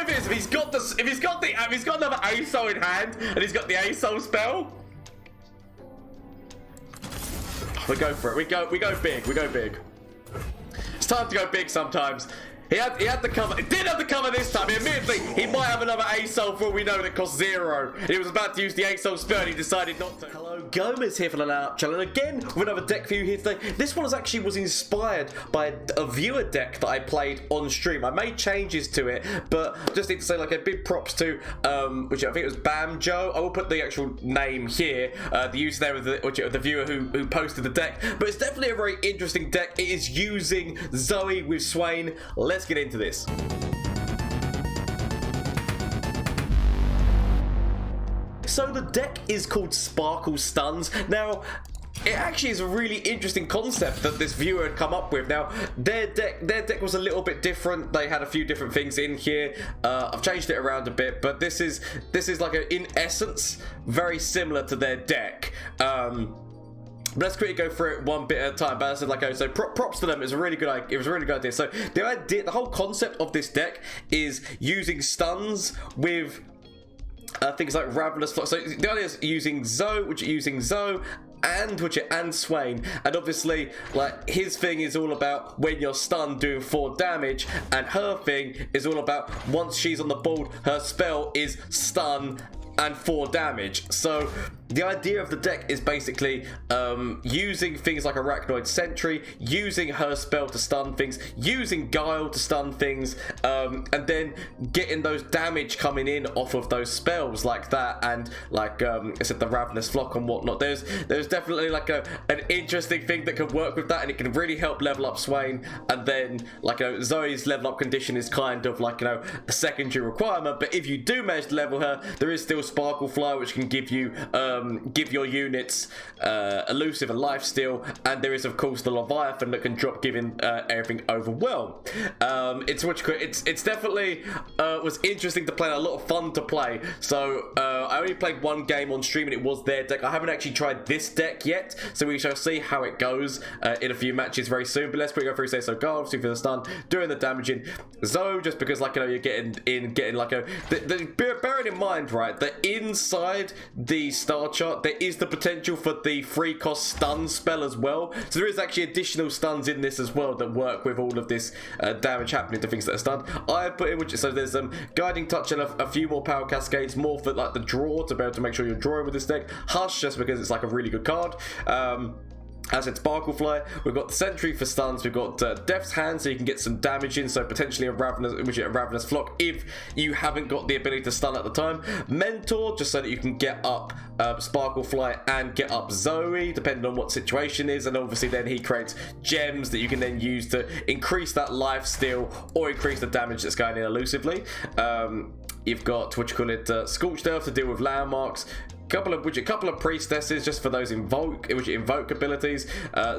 of it is if he's got another ASO in hand and he's got the ASO spell. We go for it. We go big. We go big. It's time to go big sometimes. He had the cover. He did have the cover this time. Admittedly, he might have another ASO for all we know that costs 0. He was about to use the ASO spell and he decided not to. Hello, Gomez here for the LAN channel. And again, with another deck for you here today. This one was inspired by a viewer deck that I played on stream. I made changes to it, but just need to say like a big props to, which I think it was Bamjoomi. I will put the actual name here, the user there of the viewer who posted the deck. But it's definitely a very interesting deck. It is using Zoe with Swain. Let's get into this. So the deck is called Sparkle Stuns. Now, it actually is a really interesting concept that this viewer had come up with. Now, their deck was a little bit different. They had a few different things in here. I've changed it around a bit, but this is like in essence very similar to their deck. But let's quickly go through it one bit at a time. But as I said, so props to them. It was a really good idea. So the whole concept of this deck is using stuns with things like Ravenous Flock. So the idea is using Zoe, and Swain, and obviously like his thing is all about when you're stunned doing 4 damage, and her thing is all about once she's on the board, her spell is stun and 4 damage. So the idea of the deck is basically using things like Arachnoid Sentry, using her spell to stun things, using Guile to stun things, and then getting those damage coming in off of those spells like that, and like I said, the Ravenous Flock and whatnot. There's definitely like an interesting thing that can work with that, and it can really help level up Swain. And then like Zoe's level up condition is kind of like a secondary requirement, but if you do manage to level her, there is still Sparkle Fly, which can give you give your units elusive and lifesteal, and there is of course the Leviathan that can drop giving everything overwhelm. It's definitely was interesting to play, a lot of fun to play. So I only played one game on stream and it was their deck. I haven't actually tried this deck yet, so we shall see how it goes in a few matches very soon. But let's quickly go through. Say so, Guile obviously for the stun, doing the damaging. Zoe just because you're getting like bearing in mind, right, that inside the star chart there is the potential for the free cost stun spell as well. So there is actually additional stuns in this as well that work with all of this damage happening to things that are stunned. I have put in so there's guiding touch and a few more power cascades, more for like the draw to be able to make sure you're drawing with this deck. Hush just because it's like a really good card. As in Sparkle Fly, we've got the Sentry for stuns, we've got Death's Hand so you can get some damage in, so potentially a Ravenous Flock if you haven't got the ability to stun at the time. Mentor, just so that you can get up Sparkle Fly and get up Zoe, depending on what situation is, and obviously then he creates gems that you can then use to increase that life steal or increase the damage that's going in elusively. You've got Scorched Earth to deal with landmarks. Couple of priestesses just for those invoke abilities.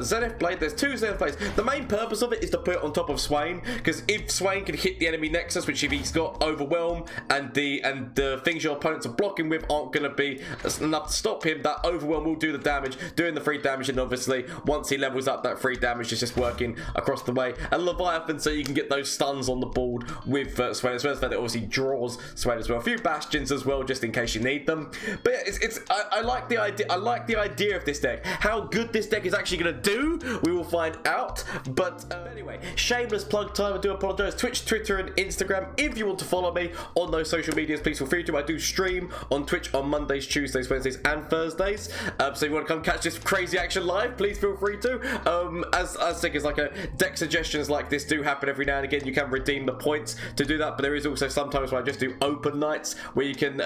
Zenith Blade, there's 2 Zenith Blades. The main purpose of it is to put it on top of Swain, because if Swain can hit the enemy nexus, which if he's got Overwhelm and the things your opponents are blocking with aren't going to be enough to stop him, that Overwhelm will do the damage, doing the free damage, and obviously once he levels up, that free damage is just working across the way. And Leviathan, so you can get those stuns on the board with Swain as well, so that obviously draws Swain as well. A few Bastions as well, just in case you need them. But yeah, I like the idea. I like the idea of this deck. How good this deck is actually going to do, we will find out. But anyway, shameless plug time. I do apologise. Twitch, Twitter, and Instagram. If you want to follow me on those social medias, please feel free to. I do stream on Twitch on Mondays, Tuesdays, Wednesdays, and Thursdays. So if you want to come catch this crazy action live, please feel free to. As sick as like deck suggestions like this do happen every now and again, you can redeem the points to do that. But there is also sometimes where I just do open nights where you can,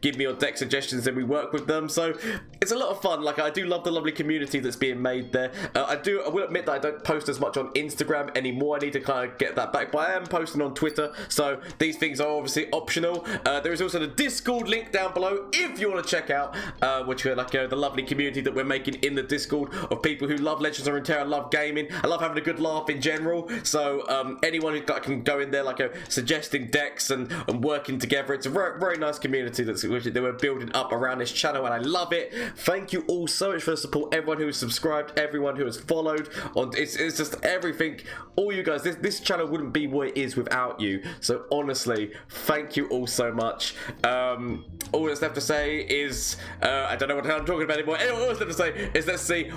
give me your deck suggestions and we work with them. So it's a lot of fun. Like, I do love the lovely community that's being made there. I will admit that I don't post as much on Instagram anymore. I need to kind of get that back, but I am posting on Twitter, so these things are obviously optional. There is also the Discord link down below if you want to check out the lovely community that we're making in the Discord of people who love Legends of Runeterra, love gaming, I love having a good laugh in general. So anyone who can go in there suggesting decks and working together. It's a very, very nice community that we're building building up around this channel, and I love it. Thank you all so much for the support. Everyone who has subscribed, everyone who has followed. It's just everything. All you guys, this channel wouldn't be what it is without you. So honestly, thank you all so much. All that's left to say is I don't know what I'm talking about anymore. Anyway, all that's left to say is let's see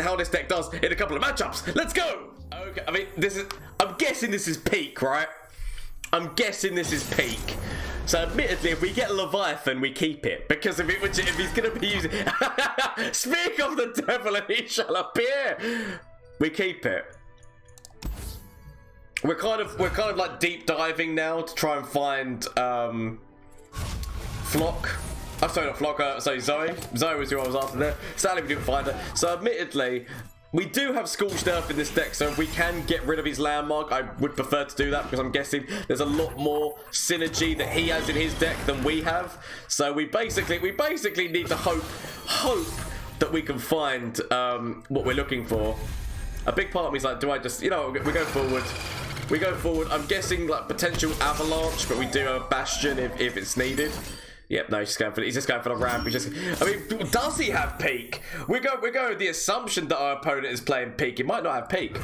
how this deck does in a couple of matchups. Let's go. Okay, I mean, I'm guessing this is peak, right? I'm guessing this is peak. So admittedly, if we get Leviathan, we keep it. Because if he's going to be using... Speak of the devil and he shall appear! We keep it. We're kind of like deep diving now to try and find Flock. I'm sorry, not Flock, sorry, Zoe. Zoe was who I was after there. Sadly, we didn't find her. So admittedly, we do have Scorched Earth in this deck, so if we can get rid of his landmark, I would prefer to do that because I'm guessing there's a lot more synergy that he has in his deck than we have. So we basically need to hope that we can find what we're looking for. A big part of me is like, do I just, you know, we go forward. We go forward. I'm guessing like potential Avalanche, but we do have a Bastion if it's needed. Yep, no, he's just going for the ramp. I mean, does he have peak? We're going with the assumption that our opponent is playing peak. He might not have peak.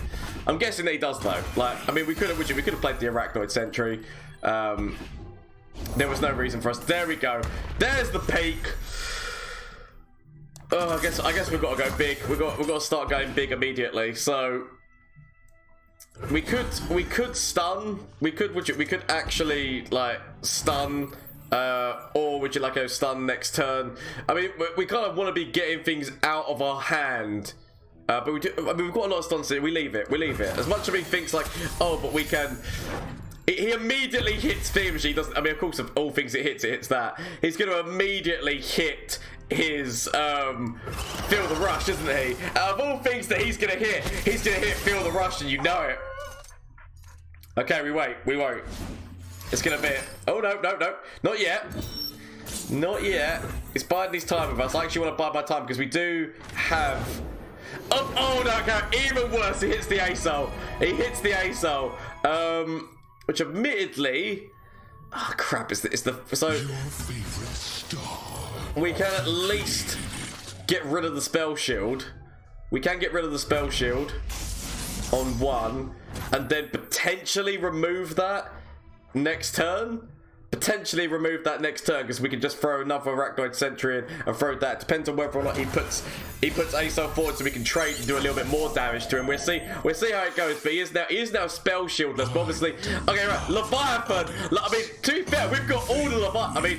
I'm guessing that he does though. Like, I mean, we could have played the Arachnoid Sentry. There was no reason for us. There we go. There's the peak. Oh, I guess we've got to go big. We've got to start going big immediately. So we could stun. We could actually like stun. Or would you like a stun next turn? I mean, we kind of want to be getting things out of our hand. But we do. I mean, we've got a lot of stuns here. We leave it. As much as he thinks like, oh, but we can. He immediately hits things. He doesn't. I mean, of course, of all things it hits that. He's going to immediately hit his Feel the Rush, isn't he? Out of all things that he's going to hit Feel the Rush, and you know it. Okay, we won't. It's gonna be. Oh no, not yet. Not yet. It's biding his time with us. I actually want to bide my time because we do have. Oh no, okay. Even worse, he hits the ASOL. Which admittedly. Oh crap! It's the so. We can at least get rid of the spell shield. We can get rid of the spell shield on one, and then potentially remove that. Next turn, because we can just throw another Arachnoid Sentry in and throw that. Depends on whether or not he puts ASOL forward, so we can trade and do a little bit more damage to him. We'll see how it goes. But he is now spell shieldless. But obviously, okay, right, Leviathan. I mean, to be fair, we've got all the Leviathan. I mean,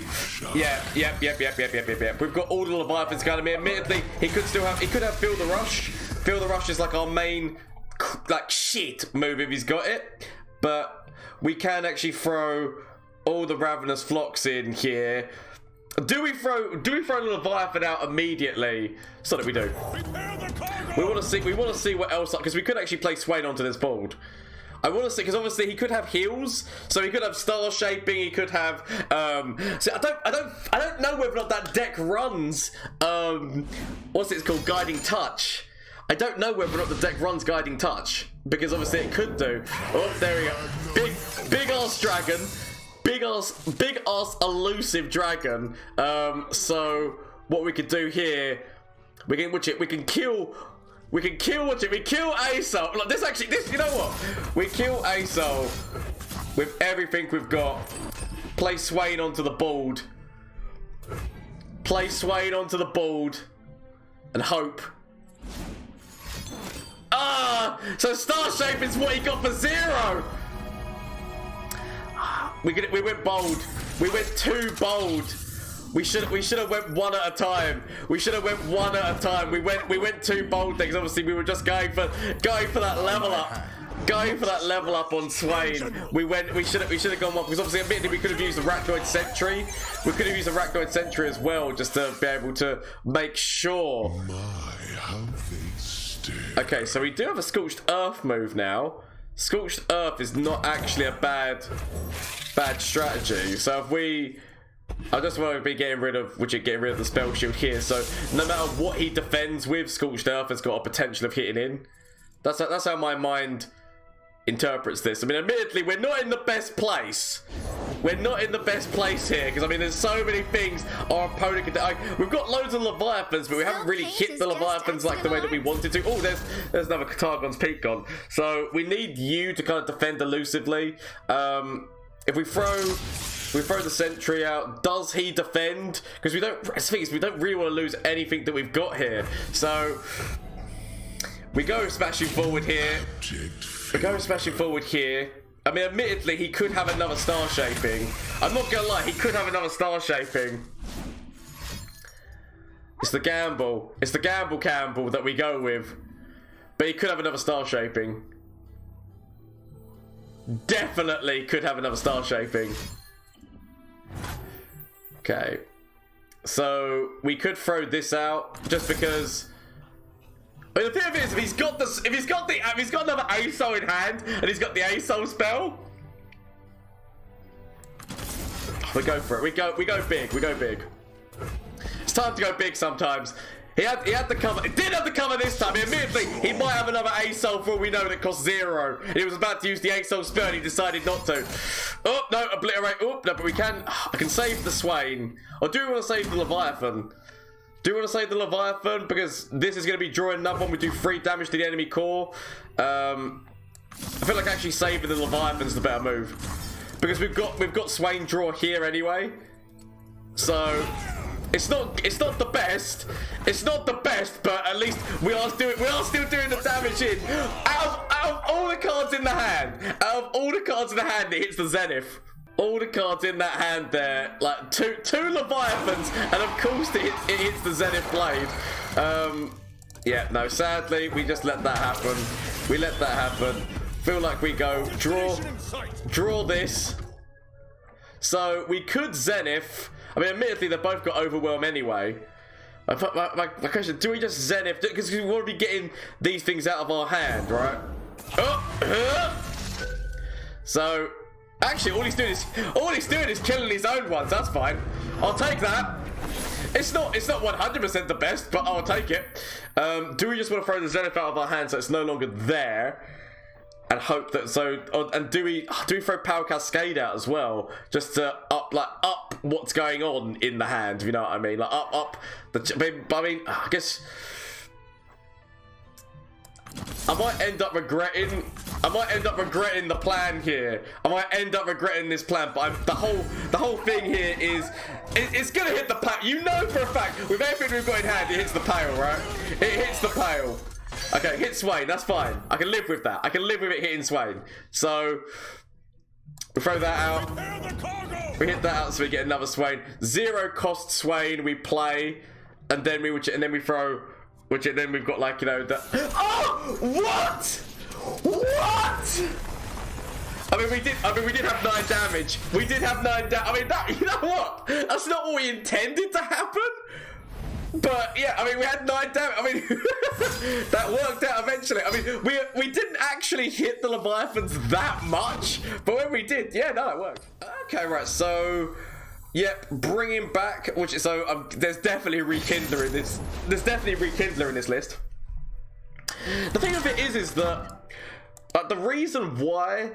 yep. We've got all the Leviathans going. I mean, admittedly, he could have Feel the Rush. Feel the Rush is like our main like shit move if he's got it, but. We can actually throw all the Ravenous Flocks in here. Do we throw the Leviathan out immediately? So that we do. We want to see what else, because we could actually play Swain onto this board. I want to see, because obviously he could have heals, so he could have Star Shaping. He could have. So I don't know whether or not that deck runs. What's it called? Guiding Touch. I don't know whether or not the deck runs Guiding Touch, because obviously it could do. Oh, there we go. Big ass dragon. Big ass elusive dragon. So what we could do here, we can kill ASOL. Like this, you know what? We kill ASOL with everything we've got. Play Swain onto the board. And hope. So Star Shape is what he got for 0. We went bold. We went too bold. We should have went one at a time. We went too bold things. Obviously, we were just going for that level up. On Swain. We should have gone one, because obviously admittedly we could have used the Arachnoid Sentry. We could have used the Arachnoid Sentry as well, just to be able to make sure. Okay, so we do have a Scorched Earth move now. Scorched Earth is not actually a bad strategy. So if we, I just want to be getting rid of the spell shield here. So no matter what he defends with, Scorched Earth has got a potential of hitting in. That's how my mind interprets this. I mean, admittedly, we're not in the best place. we're not in the best place here, because I mean there's so many things our opponent can do. We've got loads of Leviathans, but we haven't really hit the Leviathans like the way that we wanted to. Oh, there's another Targon's Peak gone. So we need you to kind of defend elusively. If we throw the sentry out, does he defend? Because we don't really want to lose anything that we've got here. So we go smashing forward here. I mean, admittedly, he could have another star shaping. I'm not gonna lie, he could have another star shaping. It's the gamble. It's the gamble that we go with. But he could have another star shaping. Definitely could have another star shaping. Okay. So we could throw this out just because. I mean, the thing is, if he's got another ASO in hand and he's got the ASO spell, we go for it. We go big. We go big. It's time to go big sometimes. He had the cover. He did have the cover this time. Admittedly, he might have another ASO for all we know that costs 0. He was about to use the ASO spell and he decided not to. Oh, no, obliterate. Oh, no, but we can. I can save the Swain. Or do we want to save the Leviathan? Do you want to save the Leviathan? Because this is going to be drawing another one. We do 3 damage to the enemy core. I feel like actually saving the Leviathan's the better move. Because we've got Swain draw here anyway. So it's not the best. It's not the best, but at least we are still doing the damage in. Out of all the cards in the hand, it hits the Zenith. All the cards in that hand there, like two Leviathans, and of course it hits the Zenith Blade. Yeah, no, sadly, we just let that happen. We let that happen. Feel like we go, draw this. So we could Zenith. I mean, admittedly, they both got Overwhelm anyway. My question, do we just Zenith? Because we want to be getting these things out of our hand, right? So... actually, all he's doing is killing his own ones. That's fine. I'll take that. It's not 100% the best, but I'll take it. Do we just want to throw the Zenith out of our hands so it's no longer there, and hope that and do we throw Power Cascade out as well, just to up what's going on in the hand? If you know what I mean, like up the. I mean, I guess. I might end up regretting the plan here. I might end up regretting this plan, but the whole thing here is it's gonna hit the pale. You know for a fact, with everything we've got in hand, it hits the pale, right? It hits the pale. Okay, hit Swain, that's fine. I can live with that. I can live with it hitting Swain. So we throw that out. We hit that out so we get another Swain. 0 cost Swain, we play, and then we throw. Then we've got, like, you know, the... Oh! What? What? I mean, we did have 9 damage. We did have 9 damage. I mean, you know what? That's not what we intended to happen. But, yeah, I mean, we had 9 damage. I mean, that worked out eventually. I mean, we didn't actually hit the Leviathans that much. But when we did, yeah, no, it worked. Okay, right, so... yep, bringing back, there's definitely a rekindler in this. There's definitely a rekindler in this list. The thing of it is that the reason why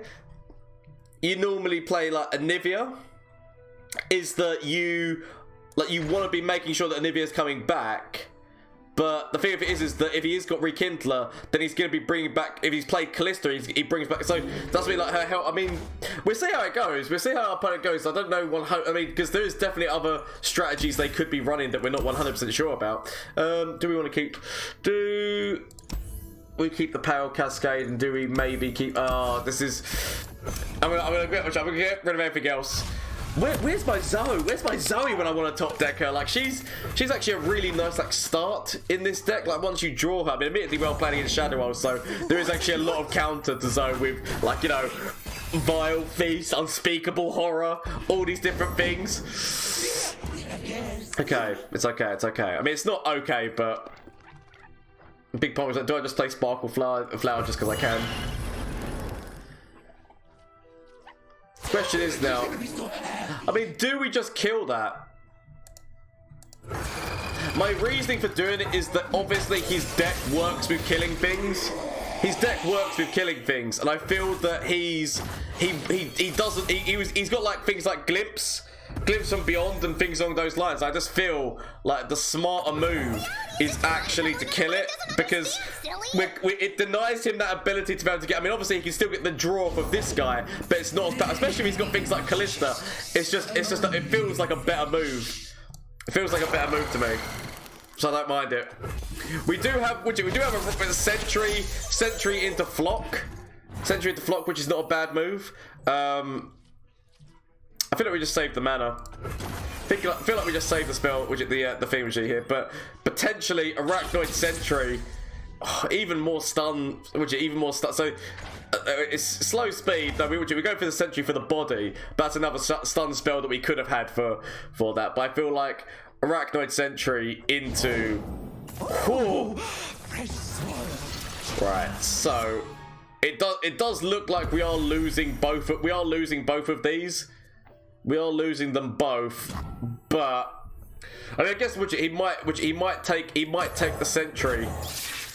you normally play like Anivia is that you want to be making sure that Anivia's coming back. But the thing of it is that if he has got Rekindler, then he's going to be bringing back... if he's played Kalista, he brings back... so that's really like her help. I mean, we'll see how it goes. We'll see how our opponent goes. I don't know... I mean, because there is definitely other strategies they could be running that we're not 100% sure about. Do we want to keep... do we keep the Power Cascade, and do we maybe keep... oh, this is... I'm gonna get rid of everything else. Where's my Zoe? Where's my Zoe when I want a top decker? Like, she's actually a really nice, like, start in this deck. Like, once you draw her, I mean, admittedly well playing in Shadow Isles, so there is actually a lot of counter to Zoe with, like, you know, Vile Feast, Unspeakable Horror, all these different things. Okay, it's okay, it's okay. I mean, it's not okay, but big problem is like, do I just play Sparkle Flower just because I can? Question is now, I mean, do we just kill that? My reasoning for doing it is that obviously his deck works with killing things. his deck works with killing things, and I feel that he's got like things like glimpse from beyond and things along those lines. I just feel like the smarter move is actually to kill it, because it denies him that ability to be able to get. I mean, obviously he can still get the draw off of this guy, but it's not as bad, especially if he's got things like Kalisa. It's just it feels like a better move. It feels like a better move to me, so I don't mind it. We do have a sentry into flock, which is not a bad move. I feel like we just saved the mana. I feel like we just saved the spell, which is the thingamajig here, but potentially Arachnoid Sentry, even more stun, so it's slow speed. No, we go for the Sentry for the body, but that's another stun spell that we could have had for that. But I feel like Arachnoid Sentry into... Whew. Right, so it does look like we are losing both of these. We are losing them both, but I mean, I guess he might take the sentry.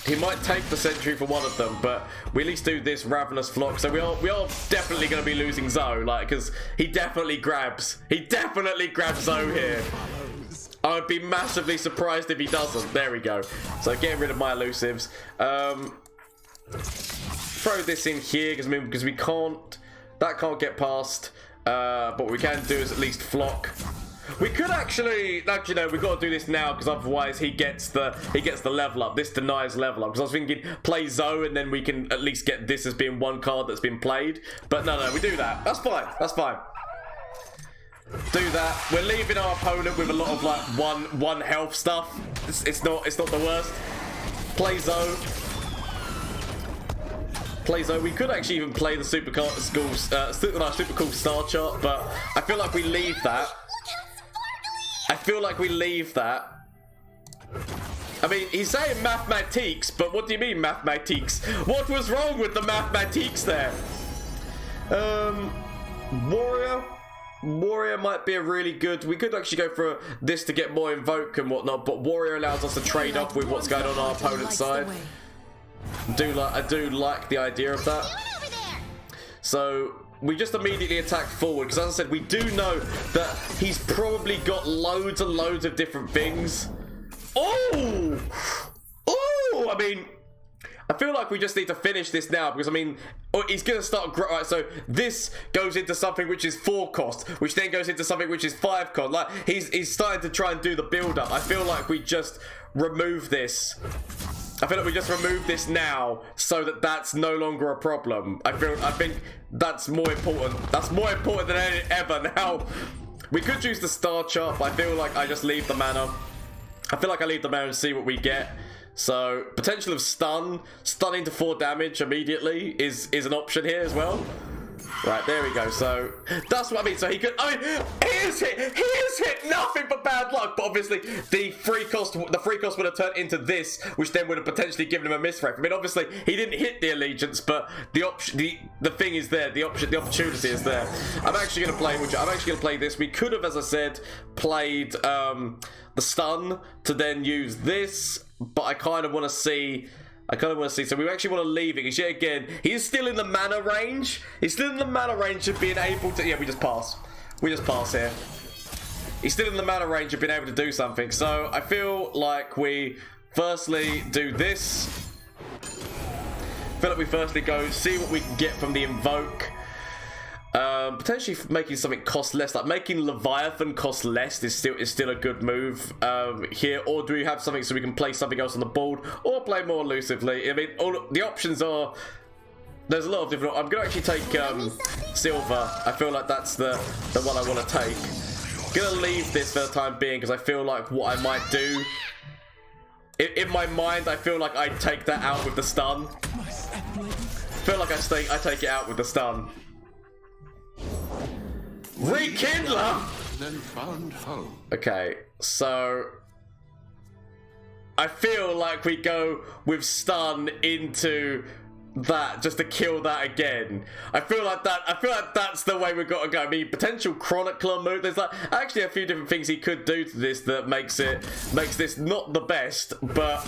He might take the sentry for one of them, but we at least do this Ravenous Flock. So we are definitely going to be losing Zoe, like, because he definitely grabs Zoe here. I would be massively surprised if he doesn't. There we go. So getting rid of my elusives. Throw this in here because we can't get past. But what we can do is at least flock. We could actually no, we've got to do this now, because otherwise he gets the level up. This denies level up, because I was thinking play Zoe and then we can at least get this as being one card that's been played. But no, we do that. That's fine. Do that. We're leaving our opponent with a lot of like one health stuff. It's not the worst. Play Zoe. We could actually even play the super cool star chart, but I feel like we leave that. I mean, he's saying mathematiques, but what do you mean mathematiques? What was wrong with the mathematiques there? Warrior might be a really good... We could actually go for this to get more invoke and whatnot, but Warrior allows us to trade off with what's going on our opponent's side. I do like the idea of that. So we just immediately attack forward, because as I said, we do know that he's probably got loads and loads of different things. Oh, I mean, I feel like we just need to finish this now, because I mean, he's gonna start. Right, so this goes into something which is 4 cost, which then goes into something which is 5 cost. Like he's starting to try and do the build up. I feel like we just remove this. I feel like we just remove this now, so that that's no longer a problem. I think that's more important. That's more important than ever now. We could use the star chart, but I feel like I just leave the mana. I feel like I leave the mana and see what we get. So potential of stunning to 4 damage immediately is an option here as well. Right, there we go. So that's what I mean. So he could. I mean, he has hit nothing but bad luck. But obviously, the free cost would have turned into this, which then would have potentially given him a misref. I mean, obviously, he didn't hit the allegiance, but the thing is there. The opportunity is there. I'm actually going to play this. We could have, as I said, played the stun to then use this, but I kind of want to see. So we actually want to leave it, because yet again, he's still in the mana range. He's still in the mana range of being able to... Yeah, we just pass. We just pass here. He's still in the mana range of being able to do something. So I feel like we firstly do this. I feel like we firstly go see what we can get from the invoke. Potentially making something cost less, like making Leviathan cost less is still a good move here. Or do we have something so we can play something else on the board, or play more elusively? I mean, all the options are... There's a lot of different... I'm gonna actually take Silver. I feel like that's the one I want to take. Gonna leave this for the time being, because I feel like what I might do... In my mind, I feel like I take that out with the stun. I feel like I take it out with the stun. Rekindler! Okay, so I feel like we go with stun into that just to kill that again. I feel like that's the way we've got to go. I mean, potential chronicler move. There's like actually a few different things he could do to this that makes this not the best, but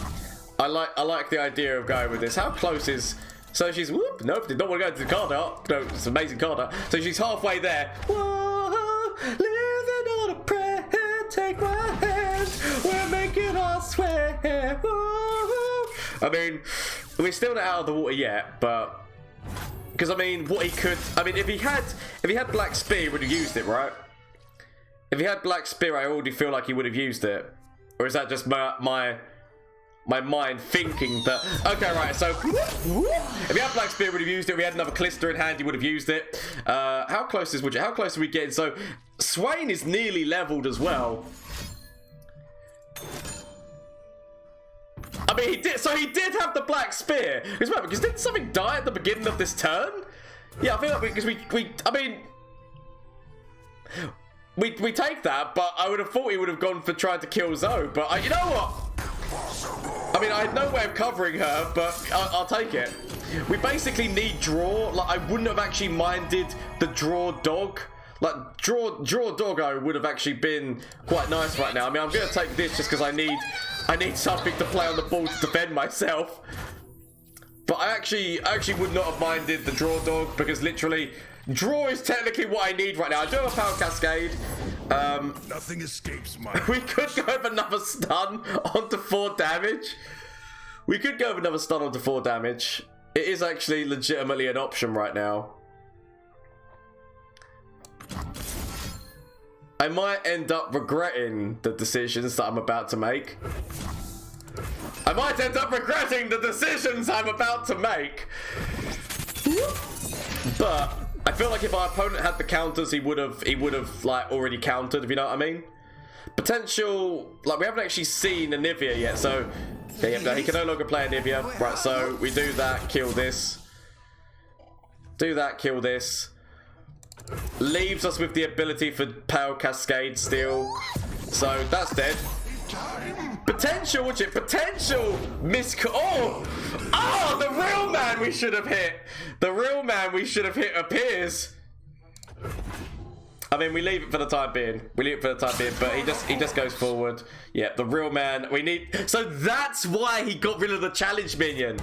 I like the idea of going with this. How close is... So she's... Whoop, nope, did not want to go to the card art. No, it's an amazing card art. So she's halfway there. Whoa, living on a prayer. Take my hand. We're making our swear. Whoa. I mean, we're still not out of the water yet, but... Because, I mean, what he could... I mean, if he had Black Spear, he would have used it, right? If he had Black Spear, I already feel like he would have used it. Or is that just my mind thinking that... Okay, right, so... If he had Black Spear, he would have used it. If he had another Kalisa in hand, he would have used it. How close are we getting? So, Swain is nearly leveled as well. I mean, he did have the Black Spear. Because didn't something die at the beginning of this turn? Yeah, I feel like because we take that, but I would have thought he would have gone for trying to kill Zoe. But you know what? I mean, I had no way of covering her, but I'll take it. We basically need draw. Like, I wouldn't have actually minded the draw dog. Like, draw doggo would have actually been quite nice right now. I mean, I'm going to take this just because I need something to play on the ball to defend myself. But I actually would not have minded the draw dog because literally draw is technically what I need right now. I do have a power cascade. Nothing escapes my... We could go with another stun onto 4 damage. We could go with another stun onto 4 damage. It is actually legitimately an option right now. I might end up regretting the decisions that I'm about to make. I might end up regretting the decisions I'm about to make. But I feel like if our opponent had the counters, he would have like already countered, if you know what I mean. Potential, like we haven't actually seen Anivia yet, so yeah, no, he can no longer play Anivia. Right, so we do that, kill this. Do that, kill this. Leaves us with the ability for Power Cascade still. So that's dead. Potential, watch it. Potential Oh, the real man we should have hit. The real man we should have hit appears. I mean, we leave it for the time being. But he just goes forward. Yeah, the real man. We need... So that's why he got rid of the challenge minion.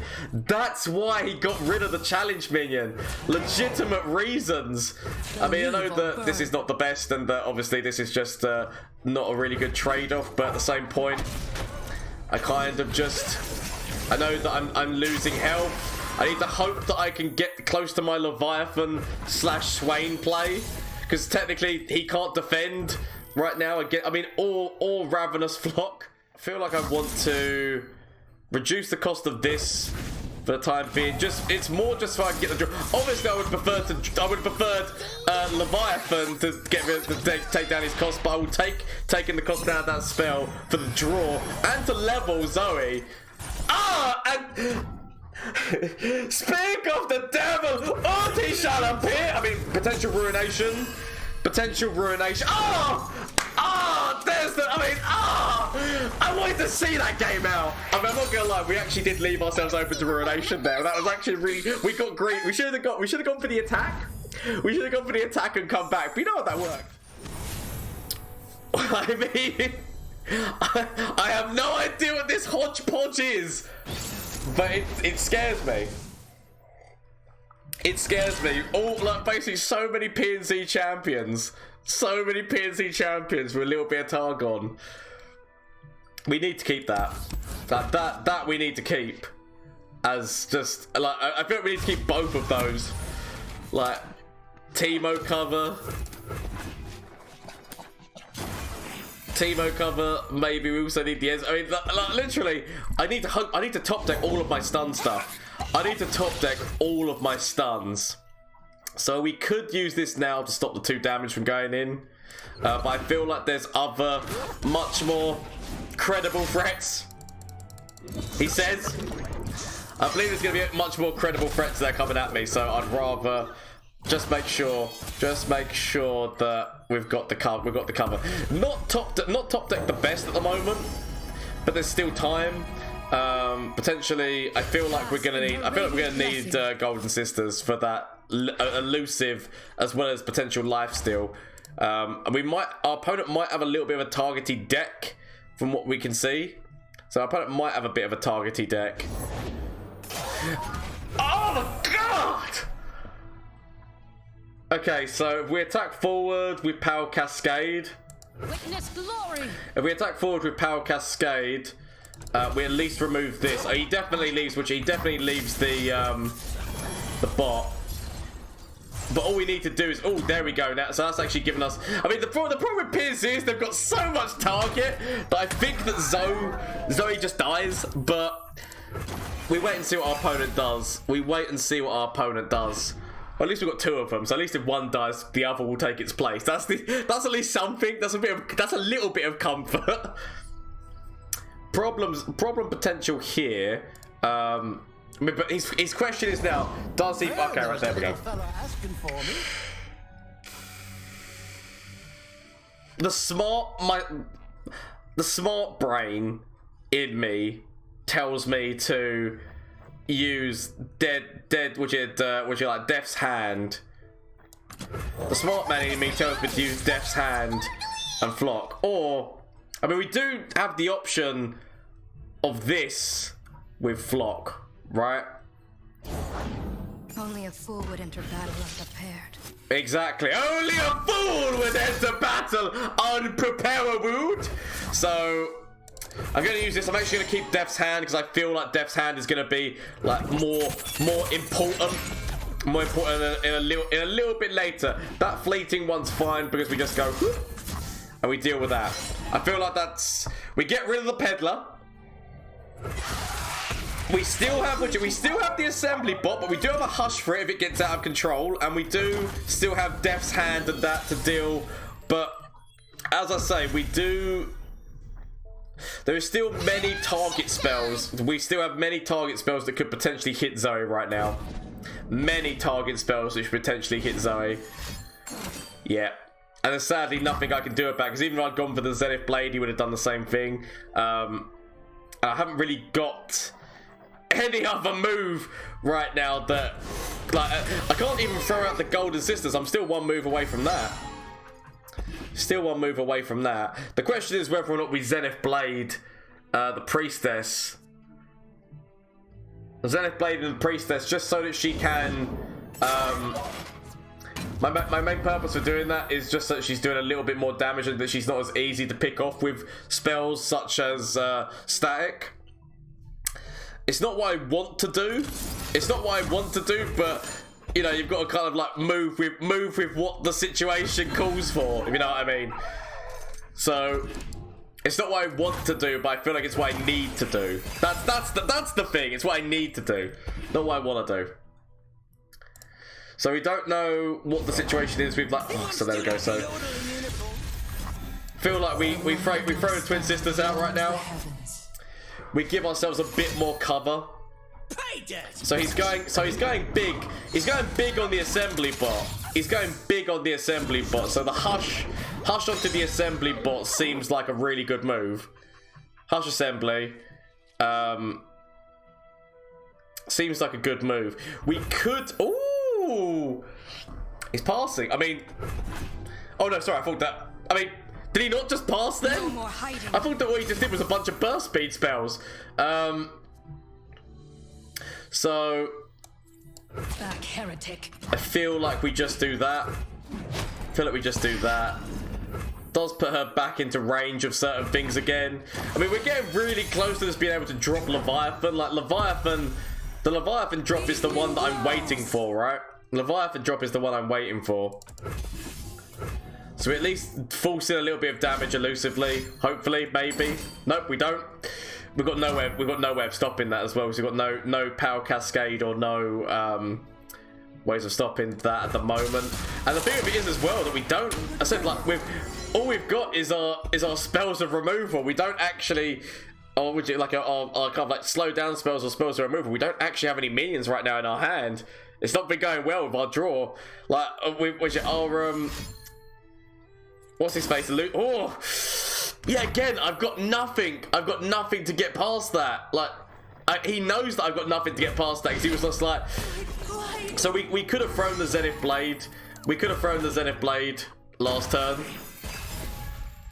Legitimate reasons. I mean, I know that this is not the best and that obviously this is just not a really good trade-off. But at the same point, I kind of just... I know that I'm losing health. I need to hope that I can get close to my Leviathan / Swain play. Because technically, he can't defend right now. Again, I mean, all Ravenous Flock. I feel like I want to reduce the cost of this for the time being. It's more just so I can get the draw. Obviously, I would prefer Leviathan to get rid of take down his cost, but I will taking the cost down of that spell for the draw and to level Zoe. And speak of the devil, he shall appear. I mean, potential ruination. There's the. I wanted to see that game out. I mean, I'm not gonna lie, we actually did leave ourselves open to ruination there. That was actually really. We got great. We should have gone for the attack. And come back. But you know what, that worked. I mean, I have no idea what this hodgepodge is. But it scares me. Like basically so many PNC champions. With a little bit of Targon. We need to keep that. That we need to keep. As just like I feel like we need to keep both of those. Like Teemo cover, maybe we also need the ends. I mean, like, literally, I need to top deck all of my stun stuff. So we could use this now to stop the 2 damage from going in. But I feel like there's other, much more credible threats. He says. I believe there's going to be much more credible threats that are coming at me. So I'd rather... Just make sure that we've got the cover. Not top deck the best at the moment, but there's still time. Potentially, I feel like we're gonna need Golden Sisters for that elusive as well as potential lifesteal. And our opponent might have a little bit of a targeted deck from what we can see. So our opponent might have a bit of a targety deck. Oh my god! Okay, so if we attack forward with Power Cascade. Witness glory. If we attack forward with Power Cascade, we at least remove this. Oh, he definitely leaves, the bot. But all we need to do is, oh, there we go now. So that's actually giving us, I mean, the problem with Piers is they've got so much target that I think that Zoe just dies, but we wait and see what our opponent does. We wait and see what our opponent does. Well, at least we've got 2 of them, so at least if one dies, the other will take its place. That's at least something. That's a little bit of comfort. Problem potential here. I mean, but his question is now, does he? Okay, right, there we go. The smart brain in me tells me to use Death's Hand. The smart man in me tells me to use Death's Hand and Flock. Or, I mean, we do have the option of this with Flock, right? Only a fool would enter battle unprepared. Exactly. Only a fool would enter battle unprepared. So I'm going to use this. I'm actually going to keep Death's Hand because I feel like Death's Hand is going to be like more important in a little bit later. That fleeting one's fine because we just go whoop, and we deal with that. I feel like we get rid of the peddler. We still have the assembly bot, but we do have a hush for it if it gets out of control, and we do still have Death's Hand and that to deal. But as I say, there is still many target spells. We still have many target spells that could potentially hit Zoe right now. Many target spells which potentially hit Zoe. Yeah. And there's sadly nothing I can do about it, because even if I'd gone for the Zenith Blade, he would have done the same thing. I haven't really got any other move right now that, like, I can't even throw out the Golden Sisters. I'm still 1 move away from that. Still 1 move away from that. The question is whether or not we Zenith Blade the Priestess. Zenith Blade and the Priestess, just so that she can... My main purpose for doing that is just so that she's doing a little bit more damage and that she's not as easy to pick off with spells such as Static. It's not what I want to do. But you know, you've got to kind of like move with what the situation calls for, if you know what I mean. So it's not what I want to do, but I feel like it's what I need to do. That's the thing. It's what I need to do, not what I want to do. So we don't know what the situation is with, like, oh, so there we go. So feel like we throw the Twin Sisters out right now. We give ourselves a bit more cover. So he's going big. He's going big on the assembly bot. So the hush onto the assembly bot seems like a really good move. Hush assembly. Seems like a good move. We could. Ooh, he's passing. I mean, oh no, sorry. I thought that. I mean, did he not just pass then? No more hiding. I thought that what he just did was a bunch of burst speed spells. So back, heretic. I feel like we just do that. Does put her back into range of certain things again. I mean, we're getting really close to just being able to drop Leviathan. Like Leviathan, the Leviathan drop is the one that I'm waiting for, right? Leviathan drop is the one I'm waiting for. So we at least force in a little bit of damage elusively. Hopefully, maybe. Nope, we don't. We've got no way of stopping that as well. So we've got no power cascade or no ways of stopping that at the moment. And the thing of it is as well that we don't. I said, like, all we've got is our spells of removal. We don't actually, or would you like our kind of like slow down spells or spells of removal. We don't actually have any minions right now in our hand. It's not been going well with our draw. Like what's his face? Oh, yeah. Again, I've got nothing to get past that. Like, he knows that I've got nothing to get past that because he was just like. So we could have thrown the Zenith Blade. We could have thrown the Zenith Blade last turn.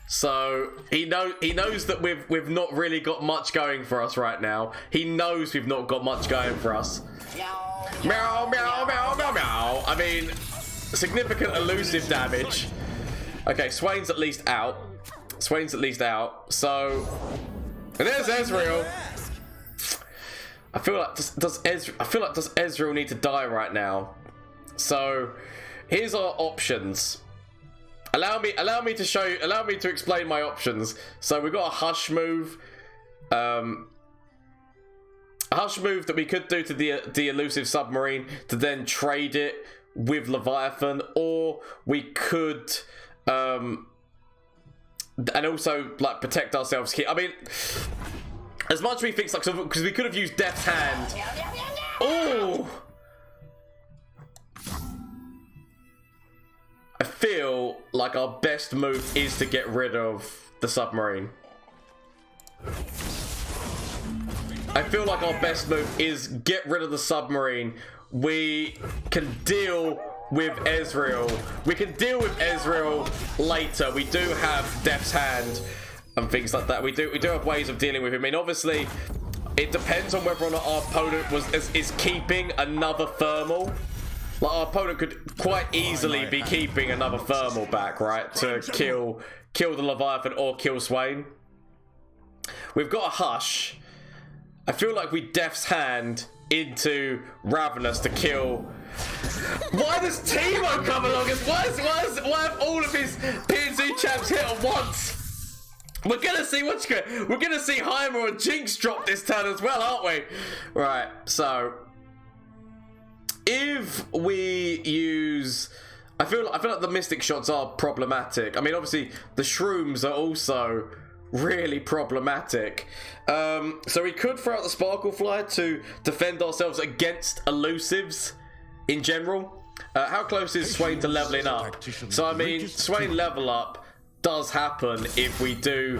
So he knows that we've not really got much going for us right now. He knows we've not got much going for us. Meow, meow, meow, meow, meow. I mean, significant elusive damage. Okay, Swain's at least out. Swain's at least out. So, and there's Ezreal. I feel like does Ezreal need to die right now? So, here's our options. Allow me to explain my options. So we've got a hush move. A hush move that we could do to the elusive submarine to then trade it with Leviathan, or we could and also like protect ourselves here. I mean, as much as we think, like, because we could have used Death's Hand. Oh, I feel like our best move is to get rid of the submarine. I feel like our best move is get rid of the submarine. We can deal with Ezreal. We can deal with Ezreal later. We do have Death's Hand and things like that. We do have ways of dealing with him. I mean, obviously, it depends on whether or not our opponent is keeping another thermal. Like, our opponent could quite easily be keeping another thermal back, right? To kill the Leviathan or kill Swain. We've got a hush. I feel like we Death's Hand into Ravenous to kill. Why does Teemo come along? Why have all of his PNC champs hit at once? We're gonna see we're gonna see Heimer or Jinx drop this turn as well, aren't we? Right, so if we use, I feel like the Mystic shots are problematic. I mean, obviously the Shrooms are also really problematic. So we could throw out the Sparkle Fly to defend ourselves against elusives in general. How close is Swain to leveling up? So I mean, Swain level up does happen if we go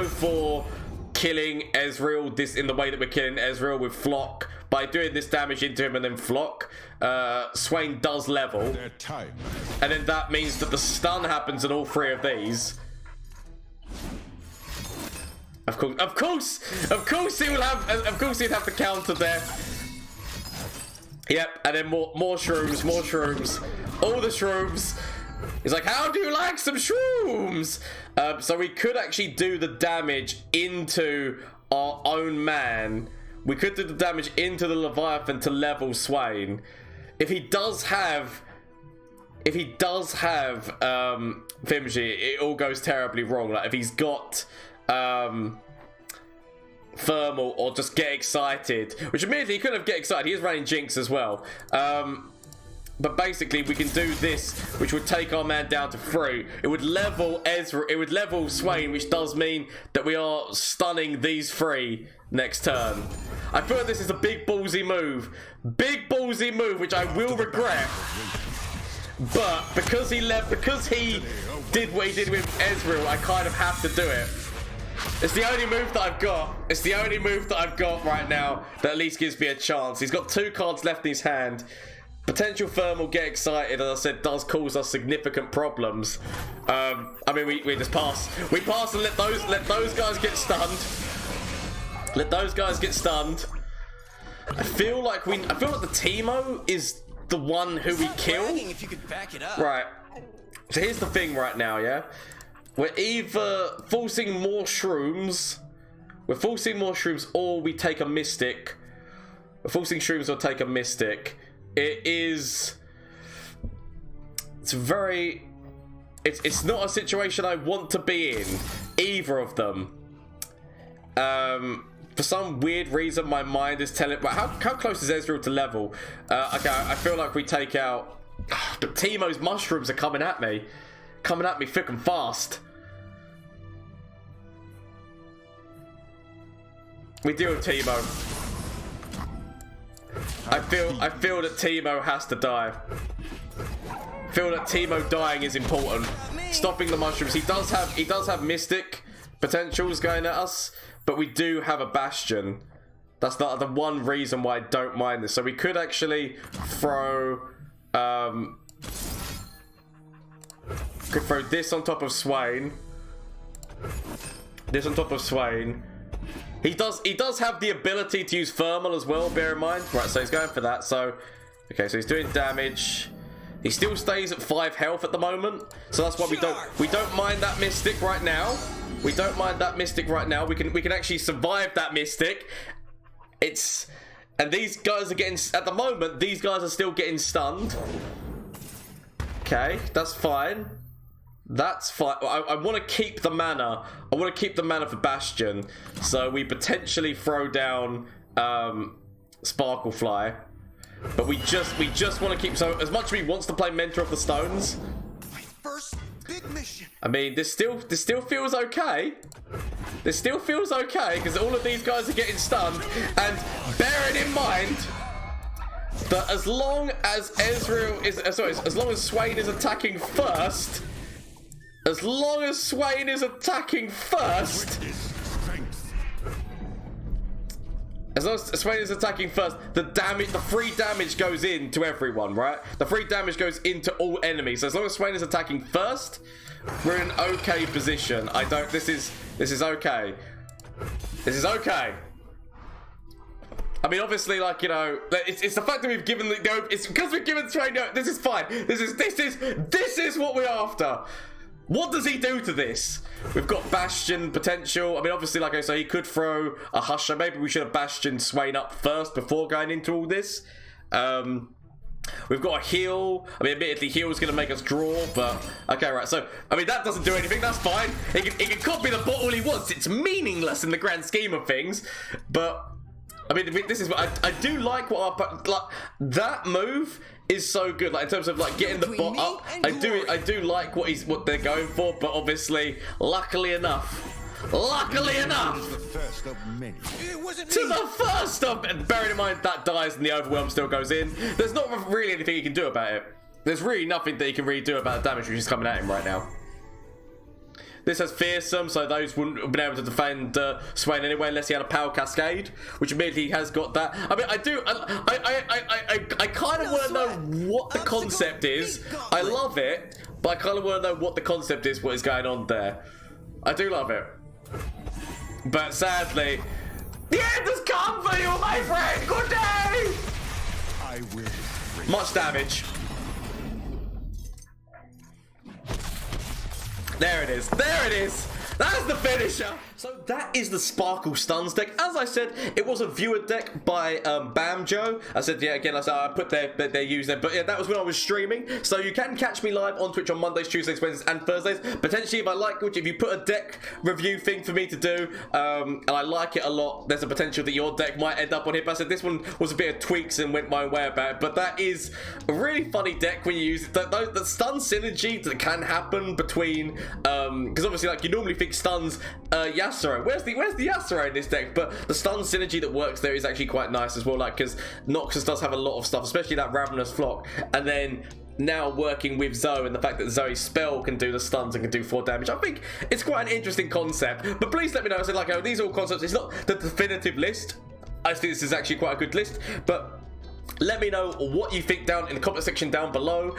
for killing Ezreal in the way that we're killing Ezreal with Flock, by doing this damage into him and then Flock. Swain does level, and then that means that the stun happens on all three of these. Of course he will have. Of course he'd have the counter there. Yep, and then more shrooms, all the shrooms. He's like, how do you like some shrooms? So we could actually do the damage into our own man. We could do the damage into the Leviathan to level Swain. If he does have Fimji, it all goes terribly wrong. Like if he's got Thermal or just Get Excited, which admittedly he could have Get Excited. He is running Jinx as well. But basically we can do this, which would take our man down to 3. It would level Ezra. It would level Swain, which does mean that we are stunning these 3 next turn. I feel like this is a big ballsy move, which I will regret. But because he did what he did with Ezreal, I kind of have to do it. It's the only move that I've got. It's the only move that I've got right now that at least gives me a chance. He's got 2 cards left in his hand. Potential Thermal Get Excited, as I said, does cause us significant problems. I mean, we just pass. We pass and let those guys get stunned. Let those guys get stunned. I feel like the Teemo is the one who we kill. If you could back it up. Right. So here's the thing right now, yeah? We're either forcing more shrooms. Or we take a Mystic. We're forcing shrooms or take a Mystic. It's not a situation I want to be in, either of them. For some weird reason, my mind is telling. Well, how close is Ezreal to level? Okay, I feel like we take out. But Teemo's mushrooms are coming at me thick and fast. We deal with Teemo. I feel that Teemo has to die. I feel that Teemo dying is important. Stopping the mushrooms. He does have Mystic potentials going at us, but we do have a Bastion. That's not the one reason why I don't mind this. So we could actually throw Could throw this on top of Swain. This on top of Swain. He does have the ability to use thermal as well, bear in mind. Right, so he's going for that. So, okay, so he's doing damage. He still stays at 5 health at the moment. So that's why we don't mind that Mystic right now. We don't mind that Mystic right now. We can actually survive that Mystic. And these guys are getting, at the moment, these guys are still getting stunned. Okay, that's fine. That's fine. I want to keep the mana. I want to keep the mana for Bastion. So we potentially throw down Sparklefly. But we just want to keep, so as much as he wants to play Mentor of the Stones. My first big mission. I mean, this still feels okay. This still feels okay because all of these guys are getting stunned, and bearing in mind that as long as Ezreal is as long as Swain is attacking first, as long as Swain is attacking first. As long as Swain is attacking first, the free damage goes in to everyone, right? The free damage goes into all enemies. So as long as Swain is attacking first, we're in an okay position. This is okay. This is okay. I mean, obviously, like, you know, it's the fact that we've given it's because we've given Swain. No, this is fine. This is what we're after. What does he do to this? We've got Bastion potential. I mean, obviously, like I say, he could throw a Husher. Maybe we should have Bastion Swain up first before going into all this. We've got a heal. I mean, admittedly, heal's going to make us draw, but... Okay, right. So, I mean, that doesn't do anything. That's fine. He can copy the bot all he wants. It's meaningless in the grand scheme of things. But, I mean, this is what... I do like what our... Like, that move is so good, like in terms of like getting the bot up. I do like what they're going for, but obviously, luckily enough, to the first of, and bearing in mind that dies and the overwhelm still goes in. There's not really anything he can do about it. There's really nothing that he can really do about the damage which is coming at him right now. This has Fearsome, so those wouldn't have been able to defend Swain anyway unless he had a Power Cascade, which admittedly he has got that. I mean, I kind of want to know what the concept is. I love it, but I kind of want to know what the concept is, what is going on there. I do love it. But sadly, the end has come for you, my friend! Good day! I will. Much damage. There it is. There it is. That's the finisher. So that is the Sparkle Stuns deck. As I said, it was a viewer deck by Bamjoomi. I said, yeah, again, I put their username. But yeah, that was when I was streaming. So you can catch me live on Twitch on Mondays, Tuesdays, Wednesdays, and Thursdays. Potentially, if I like which, if you put a deck review thing for me to do, and I like it a lot, there's a potential that your deck might end up on here. But I said this one was a bit of tweaks and went my way about it. But that is a really funny deck when you use it. The stun synergy that can happen between, because obviously, like, you normally think stuns Yasuo. Where's the Yasuo in this deck? But the stun synergy that works there is actually quite nice as well. Like, because Noxus does have a lot of stuff, especially that Ravenous Flock, and then now working with Zoe and the fact that Zoe's spell can do the stuns and can do 4 damage. I think it's quite an interesting concept. But please let me know. I said, like, oh, these are all concepts. It's not the definitive list. I think this is actually quite a good list, but let me know what you think down in the comment section down below.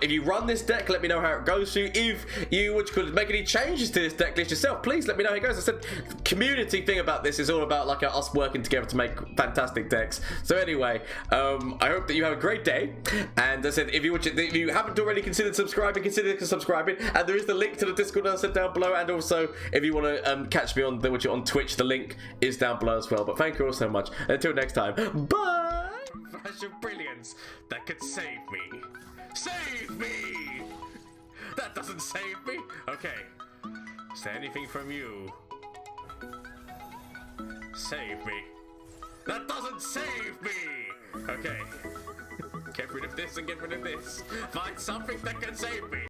If you run this deck, let me know how it goes for you. If you could make any changes to this deck list yourself, please let me know how it goes. I said, the community thing about this is all about like us working together to make fantastic decks. So anyway, I hope that you have a great day. And I said, if you haven't already considered subscribing, consider subscribing. And there is the link to the Discord I said down below. And also, if you want to catch me on Twitch, the link is down below as well. But thank you all so much. Until next time, bye. Flash of brilliance that could save me. Save me! That doesn't save me. Okay. Is there anything from you? Save me. That doesn't save me! Okay. Get rid of this and get rid of this. Find something that can save me.